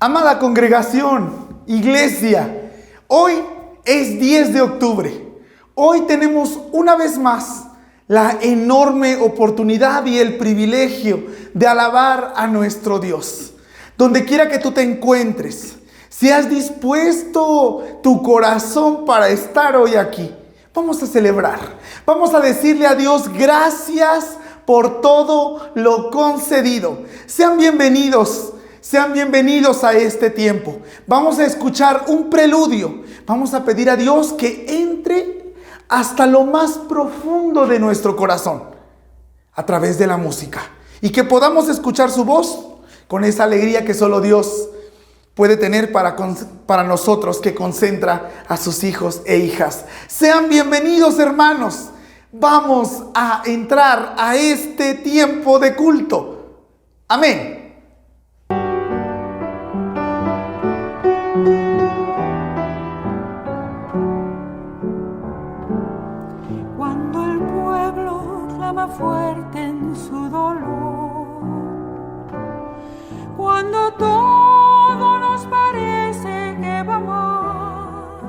Amada congregación, iglesia, hoy es 10 de octubre. Hoy tenemos una vez más la enorme oportunidad y el privilegio de alabar a nuestro Dios. Donde quiera que tú te encuentres, si has dispuesto tu corazón para estar hoy aquí, vamos a celebrar. Vamos a decirle a Dios gracias por todo lo concedido. Sean bienvenidos a este tiempo. Vamos a escuchar un preludio. Vamos a pedir a Dios que entre hasta lo más profundo de nuestro corazón a través de la música y que podamos escuchar su voz con esa alegría que solo Dios puede tener para nosotros, que concentra a sus hijos e hijas. Sean bienvenidos, hermanos. Vamos a entrar a este tiempo de culto. Amén. Cuando el pueblo clama fuerte en su dolor, cuando todo nos parece que va mal,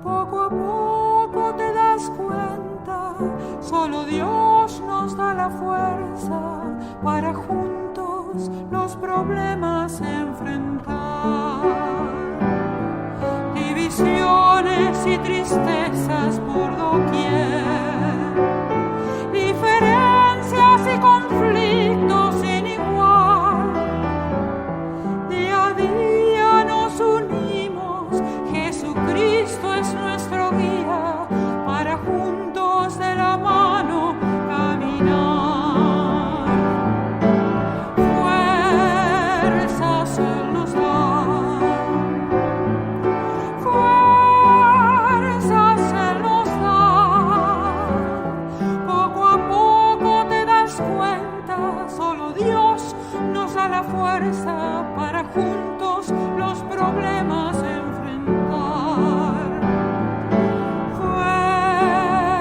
poco a poco te das cuenta, solo Dios nos da la fuerza para juntos los problemas enfrentar. Divisiones y tristezas por doquier, diferencias y conflictos sin igual. Día a día nos unimos, Jesucristo es nuestro guía, para juntos de la mano caminar. Fuerzas Él nos da. La fuerza para juntos los problemas enfrentar. Fuerzas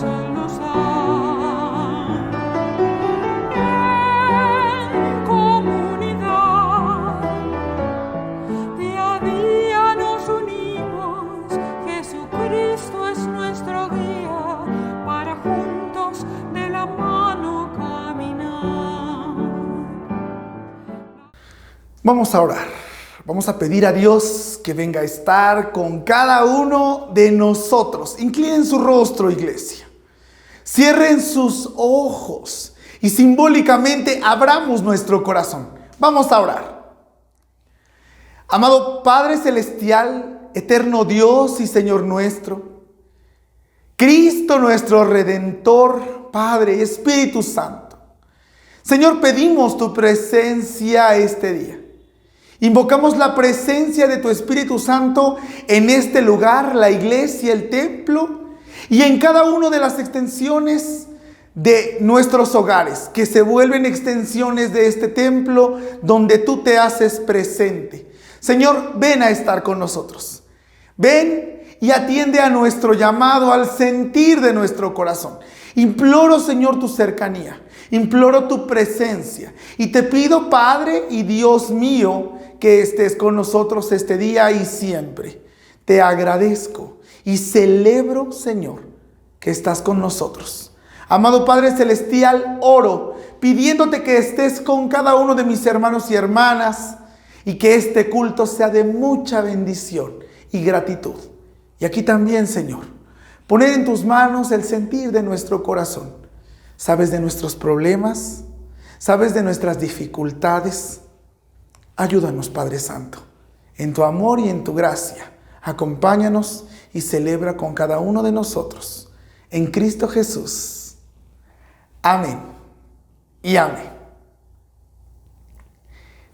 Él nos da. En comunidad, día a día nos unimos, Jesucristo es nuestro guía, para juntos de la mano caminar. Vamos a orar. Vamos a pedir a Dios que venga a estar con cada uno de nosotros. Inclinen su rostro, iglesia. Cierren sus ojos y simbólicamente abramos nuestro corazón. Vamos a orar. Amado Padre Celestial, eterno Dios y Señor nuestro, Cristo nuestro Redentor, Padre, Espíritu Santo. Señor, pedimos tu presencia este día. Invocamos la presencia de tu Espíritu Santo en este lugar, la iglesia, el templo, y en cada una de las extensiones de nuestros hogares, que se vuelven extensiones de este templo donde tú te haces presente. Señor, ven a estar con nosotros. Ven y atiende a nuestro llamado, al sentir de nuestro corazón. Imploro, Señor, tu cercanía. Imploro tu presencia. Y te pido, Padre y Dios mío, que estés con nosotros este día y siempre. Te agradezco y celebro, Señor, que estás con nosotros. Amado Padre Celestial, oro pidiéndote que estés con cada uno de mis hermanos y hermanas y que este culto sea de mucha bendición y gratitud. Y aquí también, Señor, poner en tus manos el sentir de nuestro corazón. Sabes de nuestros problemas, sabes de nuestras dificultades. Ayúdanos, Padre Santo, en tu amor y en tu gracia. Acompáñanos y celebra con cada uno de nosotros. En Cristo Jesús. Amén y amén.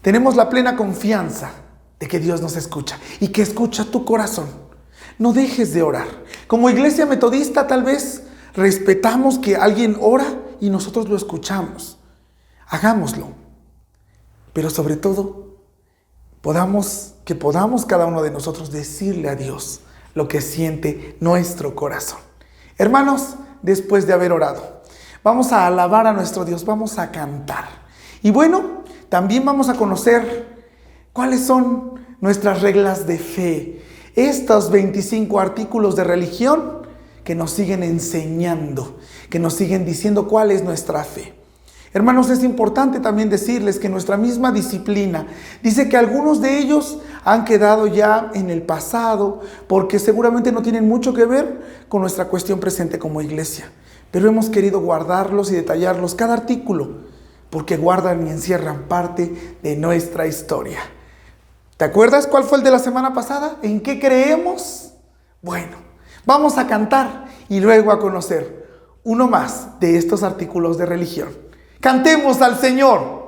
Tenemos la plena confianza de que Dios nos escucha y que escucha tu corazón. No dejes de orar. Como iglesia metodista, tal vez respetamos que alguien ora y nosotros lo escuchamos. Hagámoslo. Pero sobre todo, que podamos cada uno de nosotros decirle a Dios lo que siente nuestro corazón. Hermanos, después de haber orado, vamos a alabar a nuestro Dios, vamos a cantar. Y bueno, también vamos a conocer cuáles son nuestras reglas de fe. Estos 25 artículos de religión que nos siguen enseñando, que nos siguen diciendo cuál es nuestra fe. Hermanos, es importante también decirles que nuestra misma disciplina dice que algunos de ellos han quedado ya en el pasado porque seguramente no tienen mucho que ver con nuestra cuestión presente como iglesia. Pero hemos querido guardarlos y detallarlos cada artículo porque guardan y encierran parte de nuestra historia. ¿Te acuerdas cuál fue el de la semana pasada? ¿En qué creemos? Bueno, vamos a cantar y luego a conocer uno más de estos artículos de religión. Cantemos al Señor.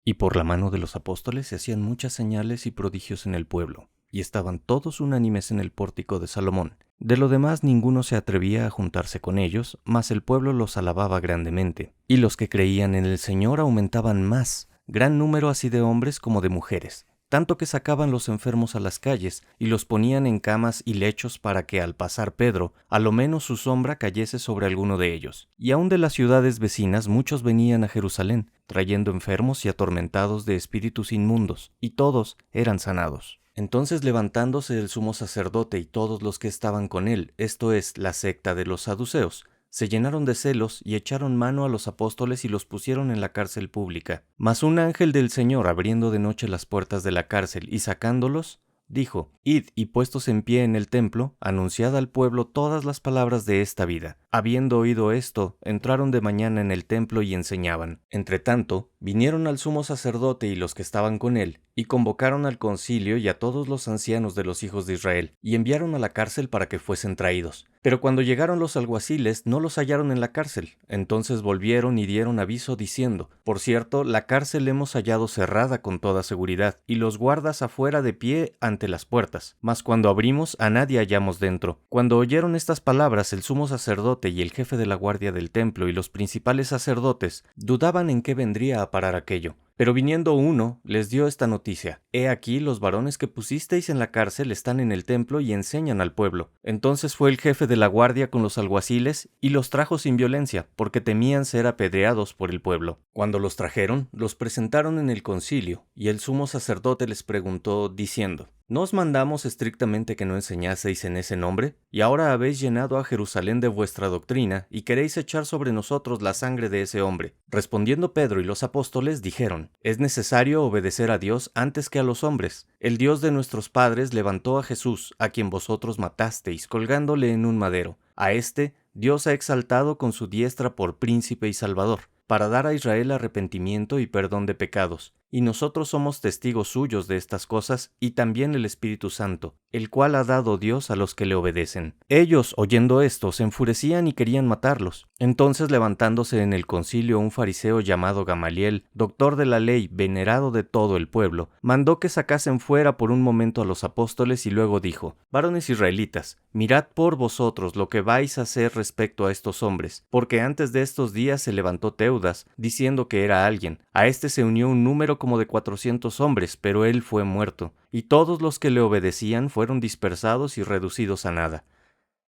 Y por la mano de los apóstoles se hacían muchas señales y prodigios en el pueblo, y estaban todos unánimes en el pórtico de Salomón. De lo demás ninguno se atrevía a juntarse con ellos, mas el pueblo los alababa grandemente. Y los que creían en el Señor aumentaban más, gran número así de hombres como de mujeres, tanto que sacaban los enfermos a las calles y los ponían en camas y lechos para que al pasar Pedro, a lo menos su sombra cayese sobre alguno de ellos. Y aun de las ciudades vecinas muchos venían a Jerusalén, trayendo enfermos y atormentados de espíritus inmundos, y todos eran sanados. Entonces levantándose el sumo sacerdote y todos los que estaban con él, esto es, la secta de los saduceos, se llenaron de celos y echaron mano a los apóstoles y los pusieron en la cárcel pública. Mas un ángel del Señor, abriendo de noche las puertas de la cárcel y sacándolos, dijo: Id y puestos en pie en el templo, anunciad al pueblo todas las palabras de esta vida. Habiendo oído esto, entraron de mañana en el templo y enseñaban. Entretanto, vinieron al sumo sacerdote y los que estaban con él, y convocaron al concilio y a todos los ancianos de los hijos de Israel, y enviaron a la cárcel para que fuesen traídos. Pero cuando llegaron los alguaciles, no los hallaron en la cárcel. Entonces volvieron y dieron aviso diciendo: Por cierto, la cárcel hemos hallado cerrada con toda seguridad, y los guardas afuera de pie ante las puertas. Mas cuando abrimos, a nadie hallamos dentro. Cuando oyeron estas palabras, el sumo sacerdote y el jefe de la guardia del templo y los principales sacerdotes dudaban en qué vendría a parar aquello. Pero viniendo uno, les dio esta noticia: He aquí, los varones que pusisteis en la cárcel están en el templo y enseñan al pueblo. Entonces fue el jefe de la guardia con los alguaciles y los trajo sin violencia, porque temían ser apedreados por el pueblo. Cuando los trajeron, los presentaron en el concilio, y el sumo sacerdote les preguntó, diciendo: ¿No os mandamos estrictamente que no enseñaseis en ese nombre? Y ahora habéis llenado a Jerusalén de vuestra doctrina, y queréis echar sobre nosotros la sangre de ese hombre. Respondiendo Pedro y los apóstoles dijeron: Es necesario obedecer a Dios antes que a los hombres. El Dios de nuestros padres levantó a Jesús, a quien vosotros matasteis, colgándole en un madero. A éste Dios ha exaltado con su diestra por príncipe y salvador, para dar a Israel arrepentimiento y perdón de pecados. Y nosotros somos testigos suyos de estas cosas, y también el Espíritu Santo, el cual ha dado Dios a los que le obedecen. Ellos, oyendo esto, se enfurecían y querían matarlos. Entonces, levantándose en el concilio un fariseo llamado Gamaliel, doctor de la ley, venerado de todo el pueblo, mandó que sacasen fuera por un momento a los apóstoles y luego dijo: Varones israelitas, mirad por vosotros lo que vais a hacer respecto a estos hombres, porque antes de estos días se levantó Teudas, diciendo que era alguien. A este se unió un número como de 400 hombres, pero él fue muerto, y todos los que le obedecían fueron dispersados y reducidos a nada.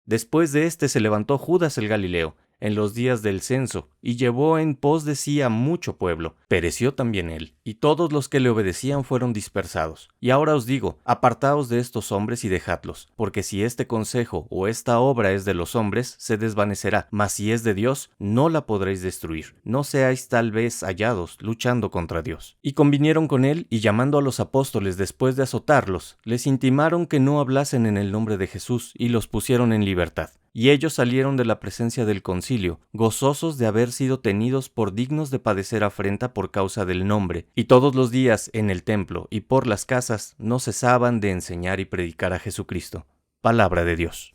Después de este se levantó Judas el Galileo, en los días del censo, y llevó en pos de sí a mucho pueblo. Pereció también él, y todos los que le obedecían fueron dispersados. Y ahora os digo, apartaos de estos hombres y dejadlos, porque si este consejo o esta obra es de los hombres, se desvanecerá, mas si es de Dios, no la podréis destruir. No seáis tal vez hallados luchando contra Dios. Y convinieron con él, y llamando a los apóstoles después de azotarlos, les intimaron que no hablasen en el nombre de Jesús, y los pusieron en libertad. Y ellos salieron de la presencia del concilio, gozosos de haber sido tenidos por dignos de padecer afrenta por causa del nombre, y todos los días en el templo y por las casas no cesaban de enseñar y predicar a Jesucristo. Palabra de Dios.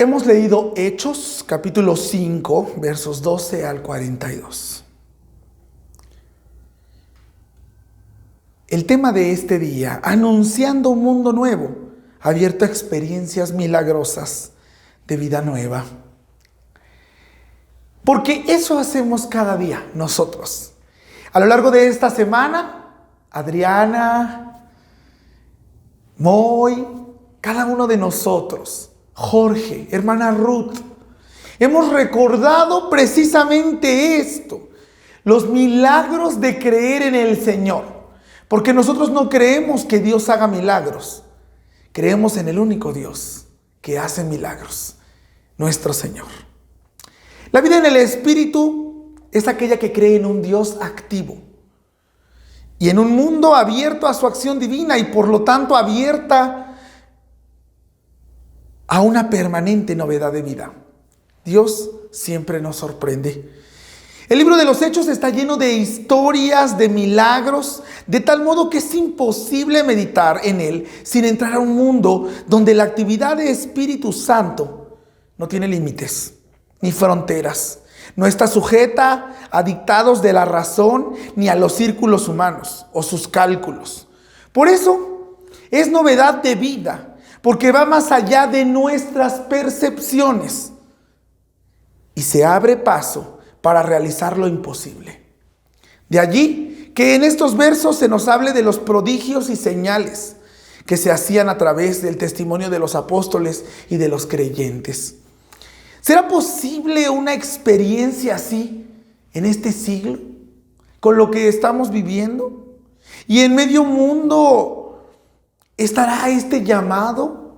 Hemos leído Hechos, capítulo 5, versos 12 al 42. El tema de este día, anunciando un mundo nuevo, abierto a experiencias milagrosas de vida nueva. Porque eso hacemos cada día nosotros. A lo largo de esta semana, Adriana, Moy, cada uno de nosotros, Jorge, hermana Ruth, hemos recordado precisamente esto, los milagros de creer en el Señor. Porque nosotros no creemos que Dios haga milagros, creemos en el único Dios que hace milagros, nuestro Señor. La vida en el Espíritu es aquella que cree en un Dios activo y en un mundo abierto a su acción divina y por lo tanto abierta a una permanente novedad de vida. Dios siempre nos sorprende. El libro de los Hechos está lleno de historias, de milagros, de tal modo que es imposible meditar en él sin entrar a un mundo donde la actividad de Espíritu Santo no tiene límites ni fronteras. No está sujeta a dictados de la razón ni a los círculos humanos o sus cálculos. Por eso es novedad de vida, porque va más allá de nuestras percepciones y se abre paso para realizar lo imposible. De allí que en estos versos se nos hable de los prodigios y señales que se hacían a través del testimonio de los apóstoles y de los creyentes. ¿Será posible una experiencia así en este siglo, con lo que estamos viviendo? Y en medio mundo ¿estará este llamado?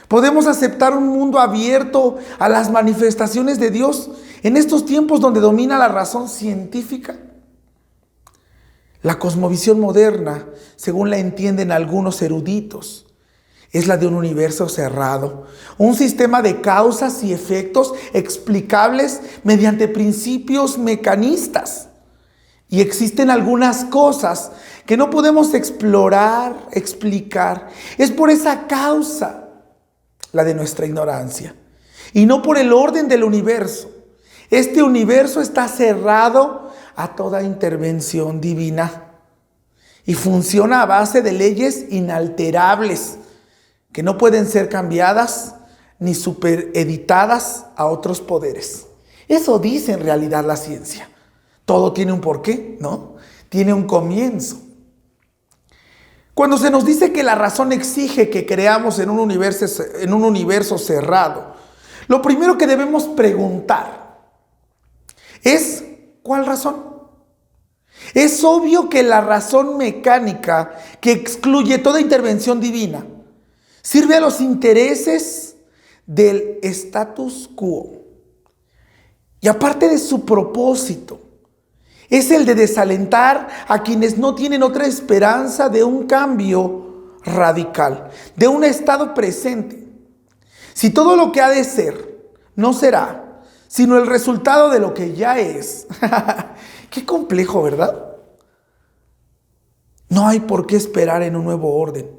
¿Podemos aceptar un mundo abierto a las manifestaciones de Dios en estos tiempos donde domina la razón científica? La cosmovisión moderna, según la entienden algunos eruditos, es la de un universo cerrado, un sistema de causas y efectos explicables mediante principios mecanistas. Y existen algunas cosas que no podemos explorar, explicar. Es por esa causa, la de nuestra ignorancia, y no por el orden del universo. Este universo está cerrado a toda intervención divina y funciona a base de leyes inalterables que no pueden ser cambiadas ni supereditadas a otros poderes. Eso dice en realidad la ciencia. Todo tiene un porqué, ¿no? Tiene un comienzo. Cuando se nos dice que la razón exige que creamos en un universo cerrado, lo primero que debemos preguntar es ¿cuál razón? Es obvio que la razón mecánica que excluye toda intervención divina sirve a los intereses del status quo. Y aparte de su propósito, es el de desalentar a quienes no tienen otra esperanza de un cambio radical, de un estado presente. Si todo lo que ha de ser no será, sino el resultado de lo que ya es. Qué complejo, ¿verdad? No hay por qué esperar en un nuevo orden.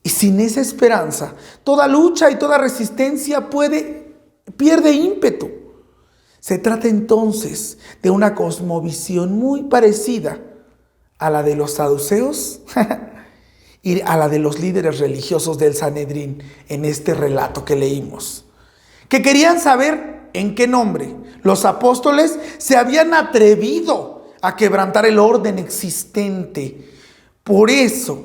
Y sin esa esperanza, toda lucha y toda resistencia pierde ímpetu. Se trata entonces de una cosmovisión muy parecida a la de los saduceos y a la de los líderes religiosos del Sanedrín en este relato que leímos, que querían saber en qué nombre los apóstoles se habían atrevido a quebrantar el orden existente. Por eso,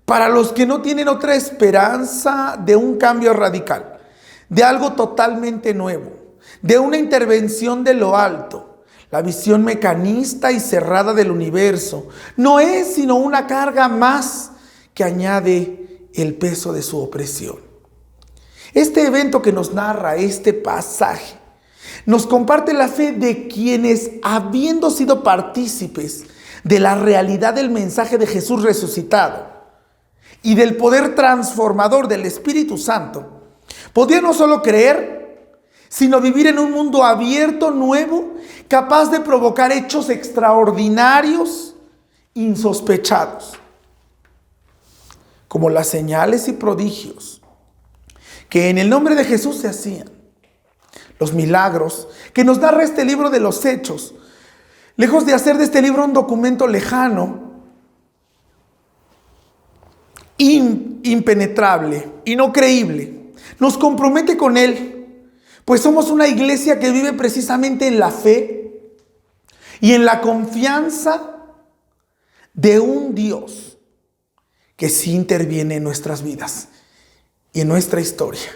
para los que no tienen otra esperanza de un cambio radical, de algo totalmente nuevo, de una intervención de lo alto, la visión mecanista y cerrada del universo no es sino una carga más que añade el peso de su opresión. Este evento que nos narra este pasaje nos comparte la fe de quienes, habiendo sido partícipes de la realidad del mensaje de Jesús resucitado y del poder transformador del Espíritu Santo, podían no solo creer, sino vivir en un mundo abierto, nuevo, capaz de provocar hechos extraordinarios, insospechados, como las señales y prodigios que en el nombre de Jesús se hacían. Los milagros que nos narra este libro de los Hechos, lejos de hacer de este libro un documento lejano, impenetrable y no creíble, nos compromete con Él, pues somos una iglesia que vive precisamente en la fe y en la confianza de un Dios que sí interviene en nuestras vidas y en nuestra historia.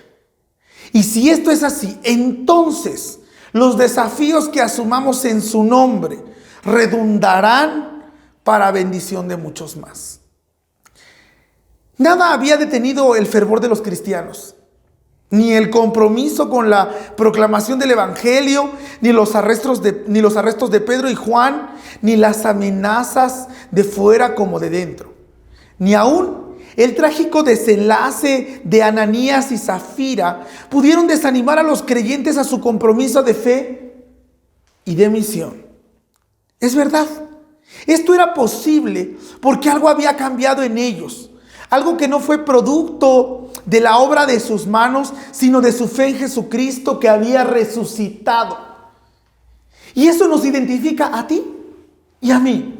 Y si esto es así, entonces los desafíos que asumamos en su nombre redundarán para bendición de muchos más. Nada había detenido el fervor de los cristianos, ni el compromiso con la proclamación del evangelio, ni los arrestos de Pedro y Juan, ni las amenazas de fuera como de dentro, ni aún el trágico desenlace de Ananías y Zafira pudieron desanimar a los creyentes a su compromiso de fe y de misión. Es verdad, esto era posible porque algo había cambiado en ellos. Algo que no fue producto de la obra de sus manos, sino de su fe en Jesucristo que había resucitado. Y eso nos identifica a ti y a mí.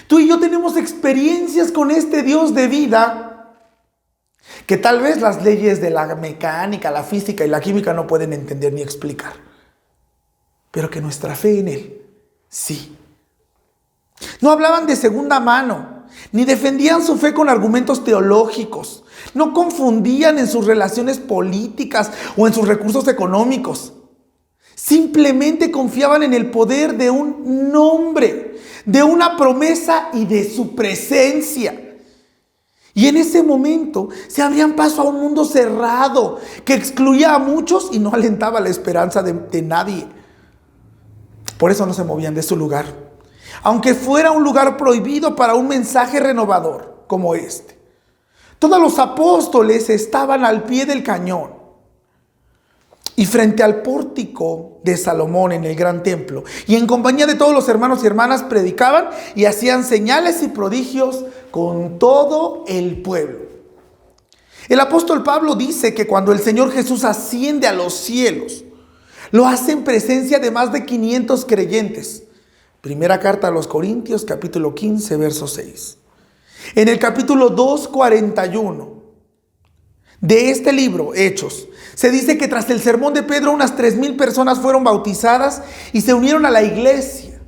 Tú y yo tenemos experiencias con este Dios de vida que tal vez las leyes de la mecánica, la física y la química no pueden entender ni explicar. Pero que nuestra fe en Él, sí. No hablaban de segunda mano, ni defendían su fe con argumentos teológicos. No confundían en sus relaciones políticas o en sus recursos económicos. Simplemente confiaban en el poder de un nombre, de una promesa y de su presencia. Y en ese momento se abrían paso a un mundo cerrado que excluía a muchos y no alentaba la esperanza de nadie. Por eso no se movían de su lugar, aunque fuera un lugar prohibido para un mensaje renovador como este. Todos los apóstoles estaban al pie del cañón y frente al pórtico de Salomón en el gran templo, y en compañía de todos los hermanos y hermanas predicaban y hacían señales y prodigios con todo el pueblo. El apóstol Pablo dice que cuando el Señor Jesús asciende a los cielos, lo hace en presencia de más de 500 creyentes. Primera carta a los Corintios, capítulo 15, verso 6. En el capítulo 2:41 de este libro, Hechos, se dice que tras el sermón de Pedro unas 3,000 personas fueron bautizadas y se unieron a la iglesia.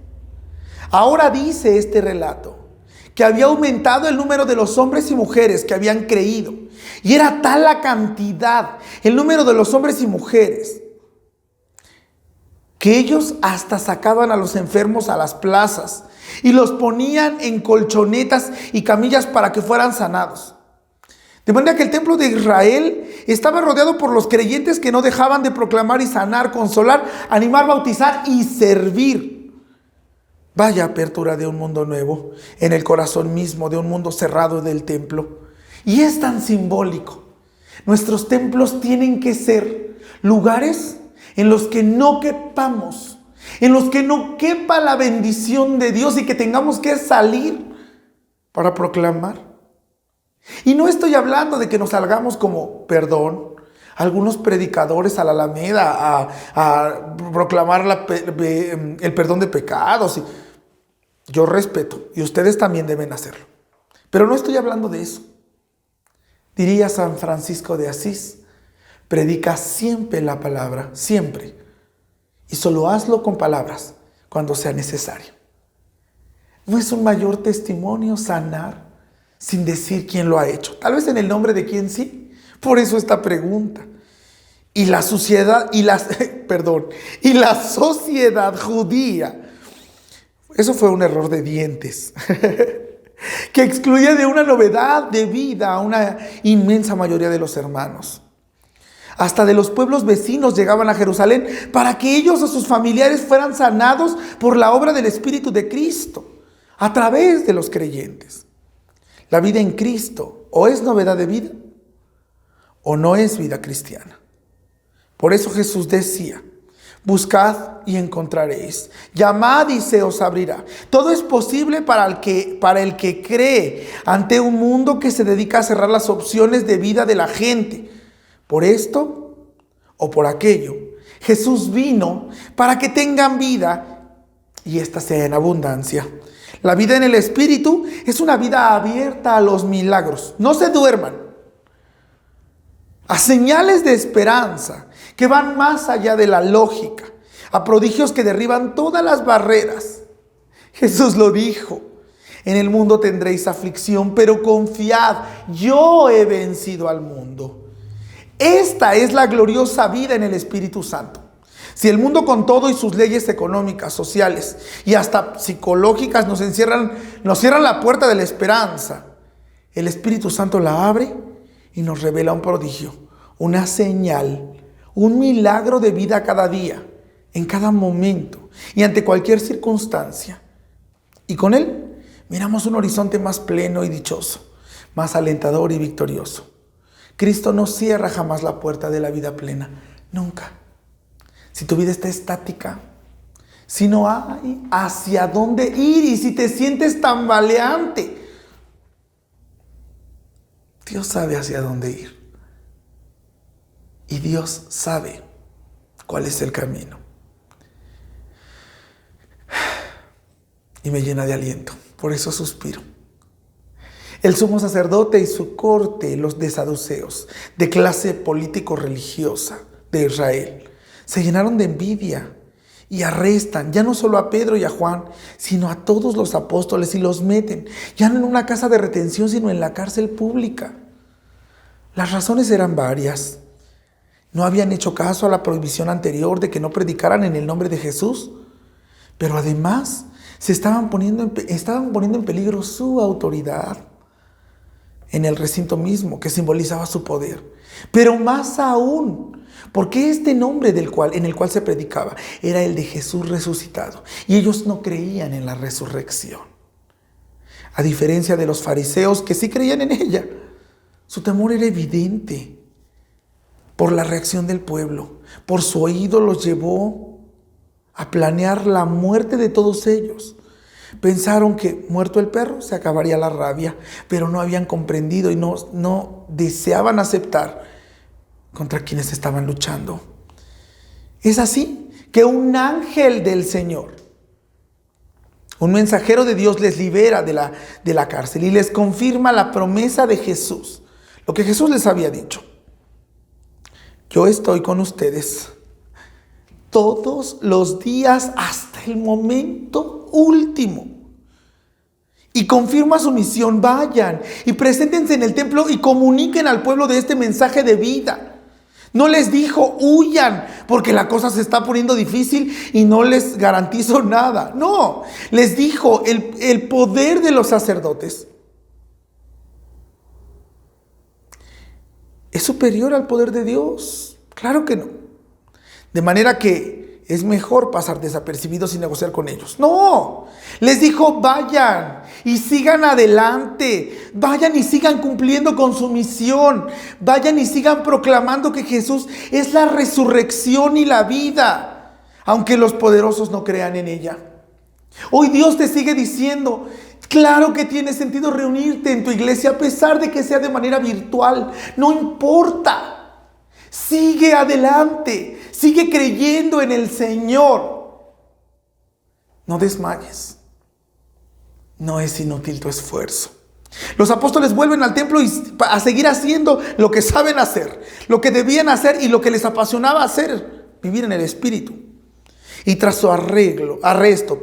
Ahora dice este relato que había aumentado el número de los hombres y mujeres que habían creído. Y era tal la cantidad, el número de los hombres y mujeres, que ellos hasta sacaban a los enfermos a las plazas y los ponían en colchonetas y camillas para que fueran sanados. De manera que el templo de Israel estaba rodeado por los creyentes que no dejaban de proclamar y sanar, consolar, animar, bautizar y servir. Vaya apertura de un mundo nuevo en el corazón mismo de un mundo cerrado del templo. Y es tan simbólico. Nuestros templos tienen que ser lugares en los que no quepamos, en los que no quepa la bendición de Dios y que tengamos que salir para proclamar. Y no estoy hablando de que nos salgamos como, algunos predicadores a la Alameda a proclamar el perdón de pecados. Yo respeto y ustedes también deben hacerlo. Pero no estoy hablando de eso. Diría San Francisco de Asís: predica siempre la palabra, siempre. Y solo hazlo con palabras cuando sea necesario. ¿No es un mayor testimonio sanar sin decir quién lo ha hecho? Tal vez en el nombre de quién sí. Por eso esta pregunta. Y la sociedad judía, eso fue un error de dientes, que excluía de una novedad de vida a una inmensa mayoría de los hermanos. Hasta de los pueblos vecinos llegaban a Jerusalén para que ellos o sus familiares fueran sanados por la obra del Espíritu de Cristo a través de los creyentes. La vida en Cristo o es novedad de vida o no es vida cristiana. Por eso Jesús decía: buscad y encontraréis, llamad y se os abrirá. Todo es posible para el que cree ante un mundo que se dedica a cerrar las opciones de vida de la gente por esto o por aquello. Jesús vino para que tengan vida y ésta sea en abundancia. La vida en el Espíritu es una vida abierta a los milagros. No se duerman. A señales de esperanza que van más allá de la lógica, a prodigios que derriban todas las barreras. Jesús lo dijo: en el mundo tendréis aflicción, pero confiad, yo he vencido al mundo. Esta es la gloriosa vida en el Espíritu Santo. Si el mundo con todo y sus leyes económicas, sociales y hasta psicológicas nos cierran la puerta de la esperanza, el Espíritu Santo la abre y nos revela un prodigio, una señal, un milagro de vida cada día, en cada momento y ante cualquier circunstancia. Y con él miramos un horizonte más pleno y dichoso, más alentador y victorioso. Cristo no cierra jamás la puerta de la vida plena, nunca. Si tu vida está estática, si no hay hacia dónde ir y si te sientes tambaleante, Dios sabe hacia dónde ir. Y Dios sabe cuál es el camino. Y me llena de aliento, por eso suspiro. El sumo sacerdote y su corte, los de saduceos, de clase político-religiosa de Israel, se llenaron de envidia y arrestan ya no solo a Pedro y a Juan, sino a todos los apóstoles y los meten, ya no en una casa de retención, sino en la cárcel pública. Las razones eran varias. No habían hecho caso a la prohibición anterior de que no predicaran en el nombre de Jesús, pero además estaban poniendo en peligro su autoridad en el recinto mismo que simbolizaba su poder. Pero más aún, porque este nombre en el cual se predicaba era el de Jesús resucitado, y ellos no creían en la resurrección. A diferencia de los fariseos que sí creían en ella, su temor era evidente por la reacción del pueblo. Por su oído los llevó a planear la muerte de todos ellos. Pensaron que muerto el perro se acabaría la rabia, pero no habían comprendido y no deseaban aceptar contra quienes estaban luchando. Es así que un ángel del Señor, un mensajero de Dios, les libera de la cárcel y les confirma la promesa de Jesús, lo que Jesús les había dicho: yo estoy con ustedes todos los días hasta el momento último. Y confirma su misión: vayan y preséntense en el templo y comuniquen al pueblo de este mensaje de vida. No les dijo huyan porque la cosa se está poniendo difícil y no les garantizo nada. No, les dijo el poder de los sacerdotes es superior al poder de Dios. Claro que no. De manera que es mejor pasar desapercibidos y negociar con ellos. No, les dijo vayan y sigan adelante. Vayan y sigan cumpliendo con su misión. Vayan y sigan proclamando que Jesús es la resurrección y la vida, aunque los poderosos no crean en ella. Hoy Dios te sigue diciendo: claro que tiene sentido reunirte en tu iglesia a pesar de que sea de manera virtual. No importa. Sigue adelante, sigue creyendo en el Señor. No desmayes. No es inútil tu esfuerzo. Los apóstoles vuelven al templo a seguir haciendo lo que saben hacer, lo que debían hacer y lo que les apasionaba hacer: vivir en el Espíritu. Y tras su arresto,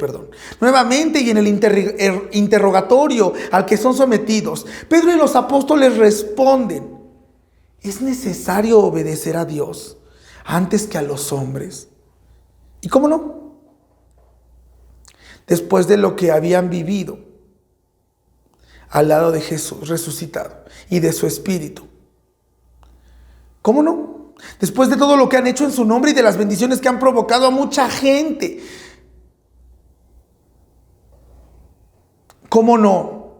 nuevamente y en el interrogatorio al que son sometidos, Pedro y los apóstoles responden: es necesario obedecer a Dios antes que a los hombres. ¿Y cómo no? Después de lo que habían vivido al lado de Jesús resucitado y de su Espíritu. ¿Cómo no? Después de todo lo que han hecho en su nombre y de las bendiciones que han provocado a mucha gente. ¿Cómo no?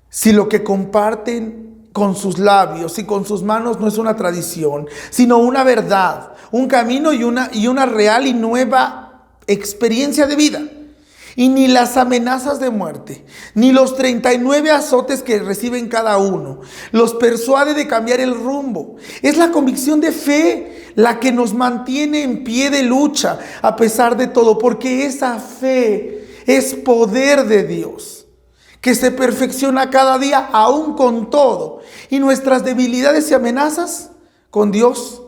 Si lo que comparten con sus labios y con sus manos no es una tradición, sino una verdad, un camino y una real y nueva experiencia de vida. y ni las amenazas de muerte, ni los 39 azotes que reciben cada uno, los persuade de cambiar el rumbo. Es la convicción de fe la que nos mantiene en pie de lucha a pesar de todo, porque esa fe es poder de Dios, que se perfecciona cada día aún con todo. Y nuestras debilidades y amenazas, con Dios,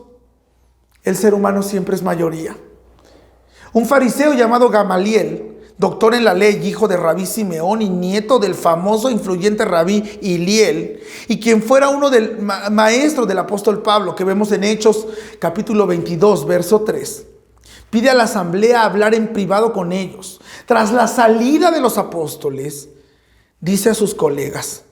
el ser humano siempre es mayoría. Un fariseo llamado Gamaliel, doctor en la ley, hijo de Rabí Simeón y nieto del famoso influyente Rabí Hiliel, y quien fuera uno del maestro del apóstol Pablo, que vemos en Hechos capítulo 22, verso 3, pide a la asamblea hablar en privado con ellos. Tras la salida de los apóstoles, dice a sus colegas: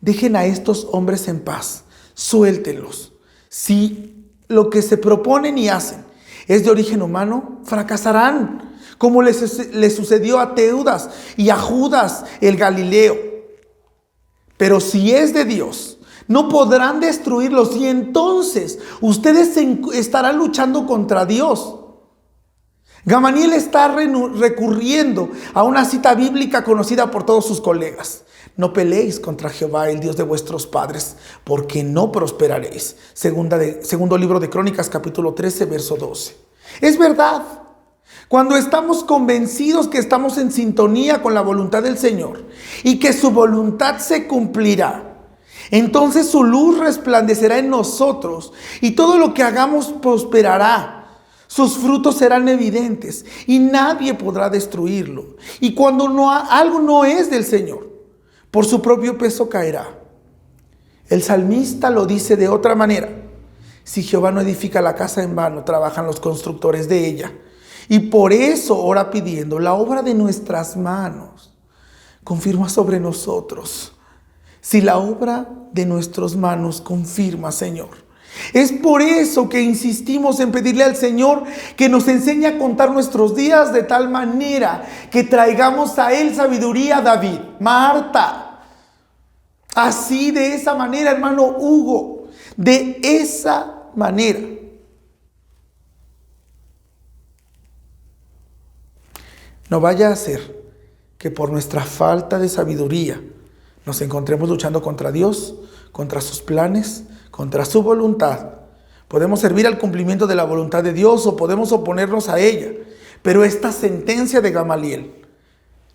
dejen a estos hombres en paz, suéltenlos. Si lo que se proponen y hacen es de origen humano, fracasarán, como le sucedió a Teudas y a Judas el Galileo. Pero si es de Dios, no podrán destruirlos, y entonces ustedes estarán luchando contra Dios. Gamaliel está recurriendo a una cita bíblica conocida por todos sus colegas: no peleéis contra Jehová, el Dios de vuestros padres, porque no prosperaréis. Segundo libro de Crónicas, capítulo 13, verso 12. Es verdad. Cuando estamos convencidos que estamos en sintonía con la voluntad del Señor y que su voluntad se cumplirá, entonces su luz resplandecerá en nosotros y todo lo que hagamos prosperará. Sus frutos serán evidentes y nadie podrá destruirlo. Y cuando algo no es del Señor, por su propio peso caerá. El salmista lo dice de otra manera: si Jehová no edifica la casa, en vano trabajan los constructores de ella. Y por eso ora pidiendo: la obra de nuestras manos confirma sobre nosotros. Si la obra de nuestras manos confirma, Señor. Es por eso que insistimos en pedirle al Señor que nos enseñe a contar nuestros días de tal manera que traigamos a Él sabiduría. David, Marta, así, de esa manera, hermano Hugo, de esa manera. No vaya a ser que por nuestra falta de sabiduría nos encontremos luchando contra Dios, contra sus planes, contra su voluntad. Podemos servir al cumplimiento de la voluntad de Dios o podemos oponernos a ella. Pero esta sentencia de Gamaliel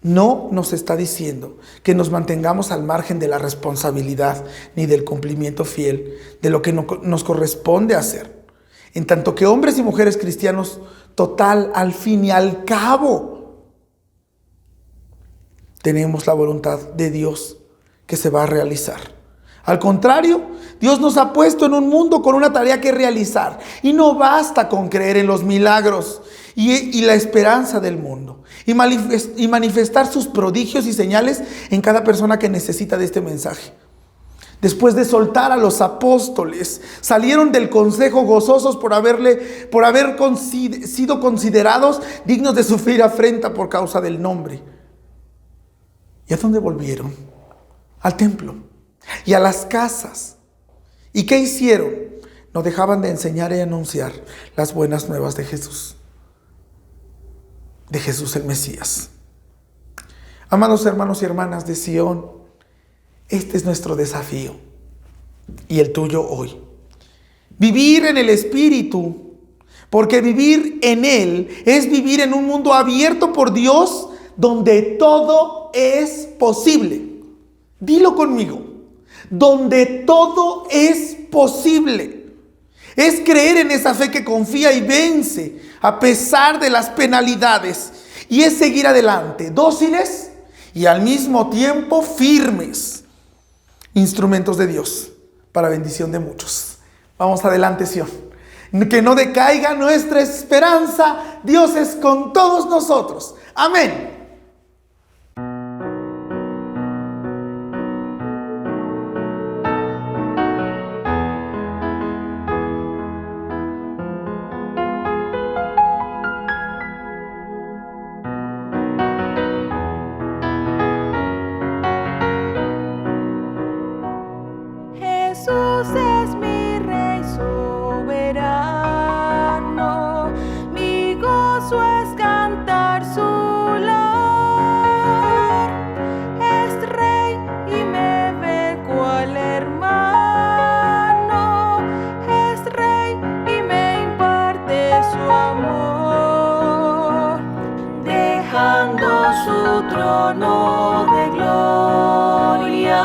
no nos está diciendo que nos mantengamos al margen de la responsabilidad ni del cumplimiento fiel de lo que nos corresponde hacer. En tanto que hombres y mujeres cristianos, total, al fin y al cabo, tenemos la voluntad de Dios que se va a realizar. Al contrario, Dios nos ha puesto en un mundo con una tarea que realizar. Y no basta con creer en los milagros y la esperanza del mundo. Y manifestar sus prodigios y señales en cada persona que necesita de este mensaje. Después de soltar a los apóstoles, salieron del consejo gozosos por haber sido considerados dignos de sufrir afrenta por causa del nombre. ¿Y a dónde volvieron? Al templo y a las casas. ¿Y qué hicieron? No dejaban de enseñar y anunciar las buenas nuevas de Jesús el Mesías. Amados hermanos y hermanas de Sion, este es nuestro desafío y el tuyo hoy. Vivir en el Espíritu, porque vivir en Él es vivir en un mundo abierto por Dios, donde todo es posible. Dilo conmigo: donde todo es posible. Es creer en esa fe que confía y vence a pesar de las penalidades. Y es seguir adelante, dóciles y al mismo tiempo firmes. Instrumentos de Dios para bendición de muchos. Vamos adelante, Sion. Que no decaiga nuestra esperanza. Dios es con todos nosotros. Amén. Jesús es mi Rey soberano, mi gozo es cantar su labor. trono de gloria,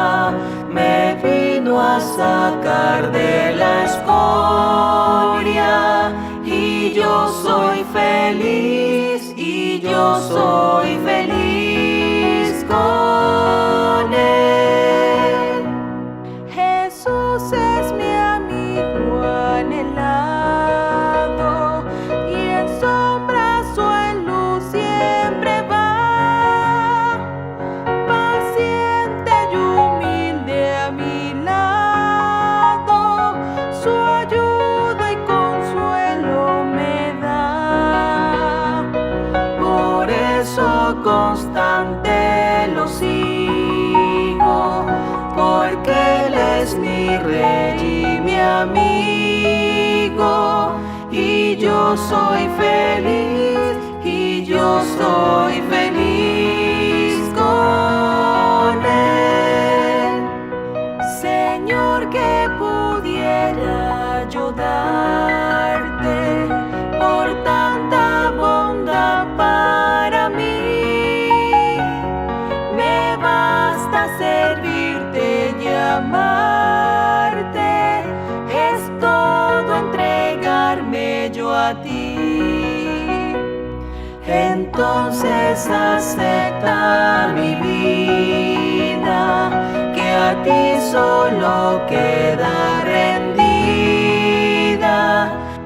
me vino a sacar de la escoria, y yo soy feliz, y yo soy feliz con él. Jesús es mi amigo anhelado, y en sombras o en luz siempre va, paciente y humilde a mi lado, su ayuda y consuelo me da. Por eso constante lo sigo, porque Él es mi Rey y mi amigo, y yo soy feliz, y yo soy feliz con Él. Señor, que pudiera yo darte por tanta bondad para mí. Me basta servirte y amarte, es todo entregarme yo a ti. Entonces acepta mi vida, que a ti solo queda rendida,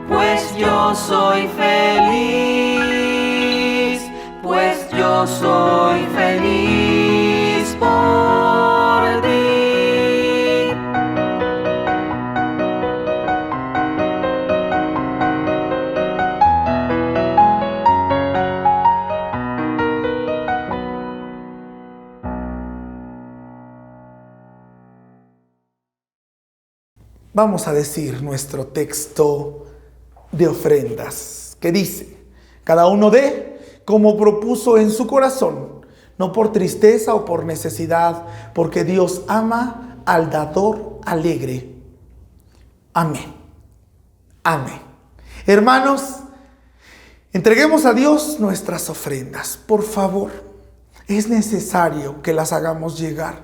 pues yo soy feliz, pues yo soy feliz por ti. Vamos a decir nuestro texto de ofrendas, que dice: cada uno dé como propuso en su corazón, no por tristeza o por necesidad, porque Dios ama al dador alegre. Amén. Amén. Hermanos, entreguemos a Dios nuestras ofrendas. Por favor, es necesario que las hagamos llegar.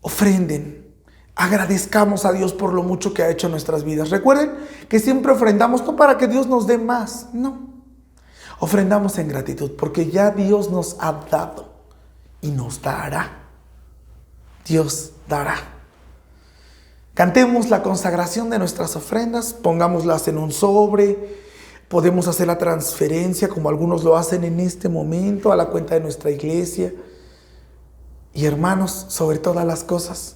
Ofrenden. Agradezcamos a Dios por lo mucho que ha hecho en nuestras vidas. Recuerden que siempre ofrendamos no para que Dios nos dé más, no. Ofrendamos en gratitud porque ya Dios nos ha dado y nos dará. Dios dará. Cantemos la consagración de nuestras ofrendas, pongámoslas en un sobre. Podemos hacer la transferencia como algunos lo hacen en este momento a la cuenta de nuestra iglesia. Y hermanos, sobre todas las cosas,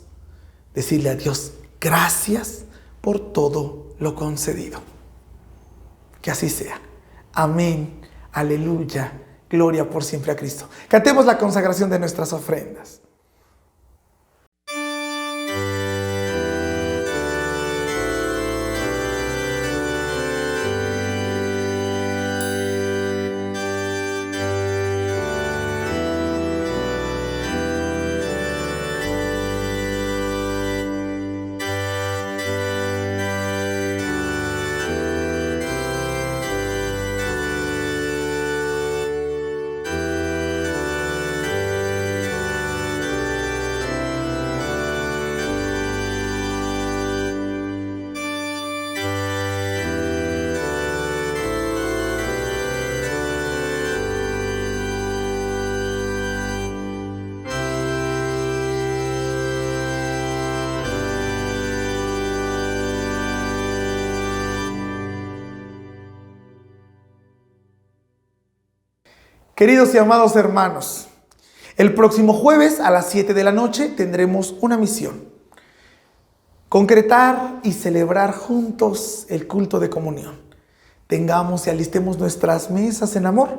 decirle a Dios gracias por todo lo concedido. Que así sea. Amén. Aleluya. Gloria por siempre a Cristo. Cantemos la consagración de nuestras ofrendas. Queridos y amados hermanos, el próximo jueves a las 7 de la noche tendremos una misión: concretar y celebrar juntos el culto de comunión. Tengamos y alistemos nuestras mesas en amor.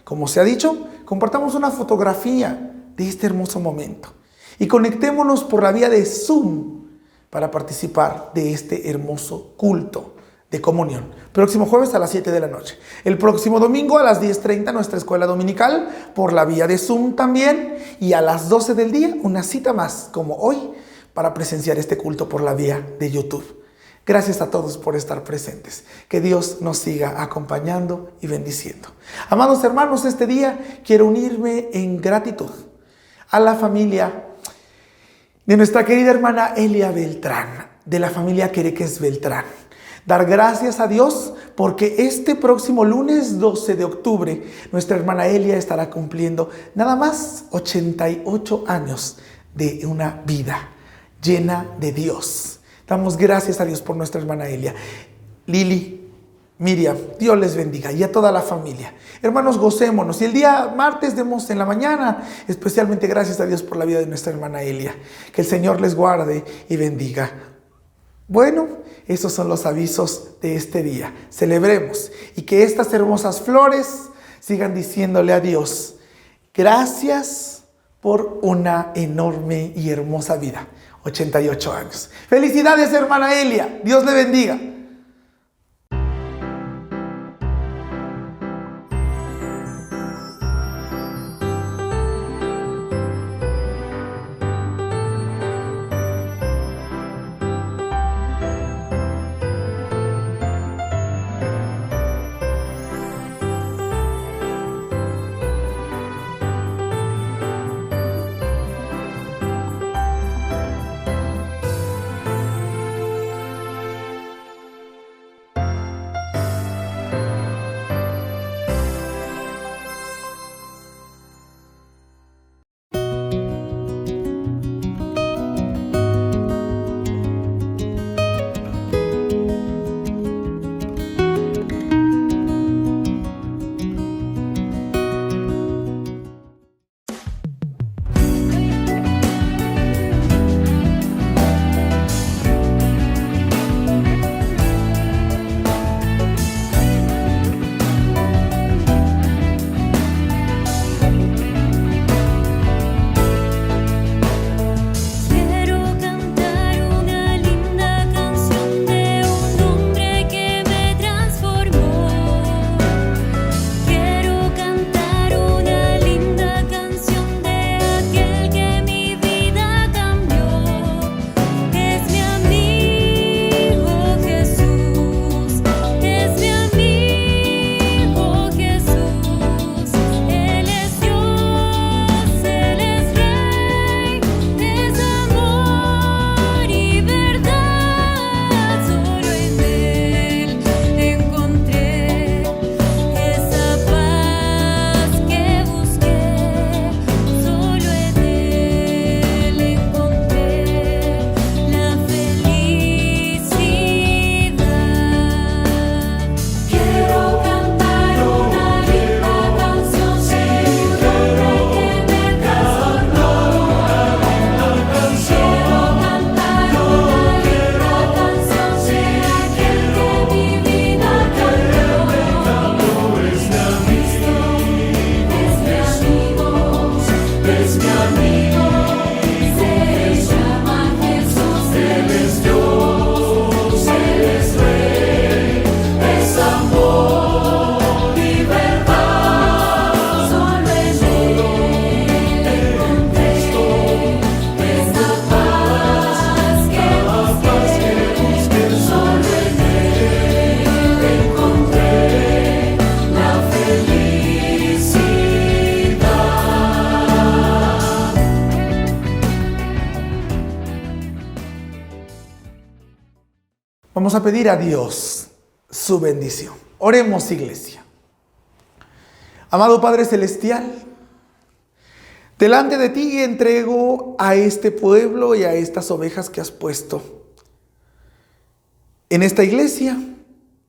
Como se ha dicho, compartamos una fotografía de este hermoso momento y conectémonos por la vía de Zoom para participar de este hermoso culto de comunión. Próximo jueves a las 7 de la noche. El próximo domingo a las 10:30 nuestra escuela dominical por la vía de Zoom también. Y a las 12 del día una cita más como hoy para presenciar este culto por la vía de YouTube. Gracias a todos por estar presentes. Que Dios nos siga acompañando y bendiciendo. Amados hermanos, este día quiero unirme en gratitud a la familia de nuestra querida hermana Elia Beltrán, de la familia Quereques Beltrán. Dar gracias a Dios porque este próximo lunes 12 de octubre nuestra hermana Elia estará cumpliendo nada más 88 años de una vida llena de Dios. Damos gracias a Dios por nuestra hermana Elia. Lili, Miriam, Dios les bendiga y a toda la familia. Hermanos, gocémonos. Y el día martes demos en la mañana, especialmente gracias a Dios por la vida de nuestra hermana Elia. Que el Señor les guarde y bendiga. Bueno, esos son los avisos de este día. Celebremos y que estas hermosas flores sigan diciéndole a Dios: gracias por una enorme y hermosa vida. 88 años. Felicidades, hermana Elia. Dios le bendiga. Vamos a pedir a Dios su bendición. Oremos, iglesia. Amado Padre Celestial, delante de ti entrego a este pueblo y a estas ovejas que has puesto en esta iglesia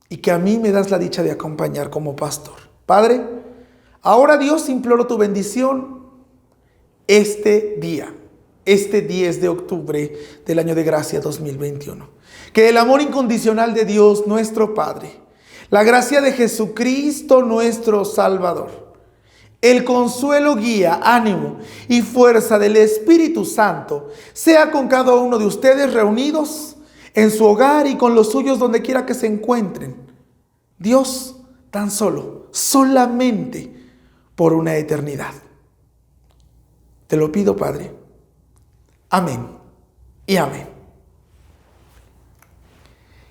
y que a mí me das la dicha de acompañar como pastor. Padre, ahora Dios imploro tu bendición este día, este 10 de octubre del año de gracia 2021. Que el amor incondicional de Dios nuestro Padre, la gracia de Jesucristo nuestro Salvador, el consuelo, guía, ánimo y fuerza del Espíritu Santo sea con cada uno de ustedes reunidos en su hogar y con los suyos donde quiera que se encuentren. Dios, tan solo, solamente por una eternidad. Te lo pido, Padre. Amén y amén.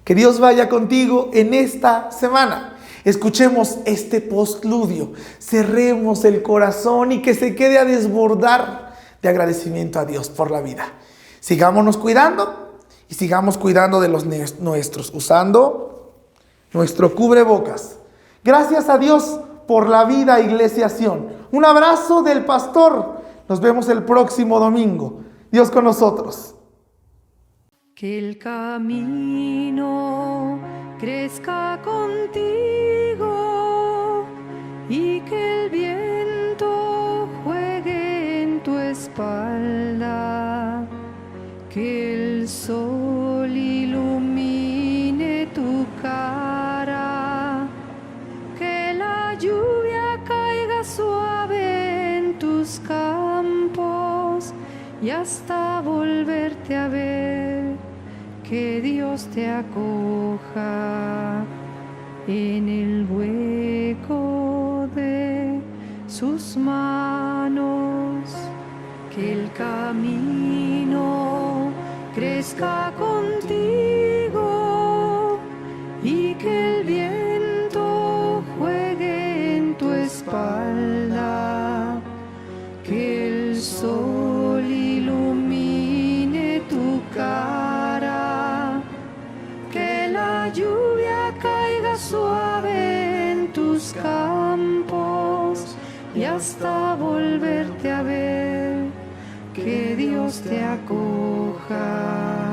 Que Dios vaya contigo en esta semana. Escuchemos este postludio, cerremos el corazón y que se quede a desbordar de agradecimiento a Dios por la vida. Sigámonos cuidando y sigamos cuidando de los nuestros, usando nuestro cubrebocas. Gracias a Dios por la vida, Iglesia Sion. Un abrazo del pastor. Nos vemos el próximo domingo. Dios con nosotros. Que el camino crezca contigo y que el viento juegue en tu espalda. Que el sol ilumine tu cara. Que la lluvia caiga suave en tus campos y hasta volverte a ver. Que Dios te acoja en el hueco de sus manos. Que el camino crezca contigo y que el viento juegue en tu espalda. Que el sol ilumine tu cara. Que la lluvia caiga suave en tus campos y hasta volverte a ver. Que Dios te acoja.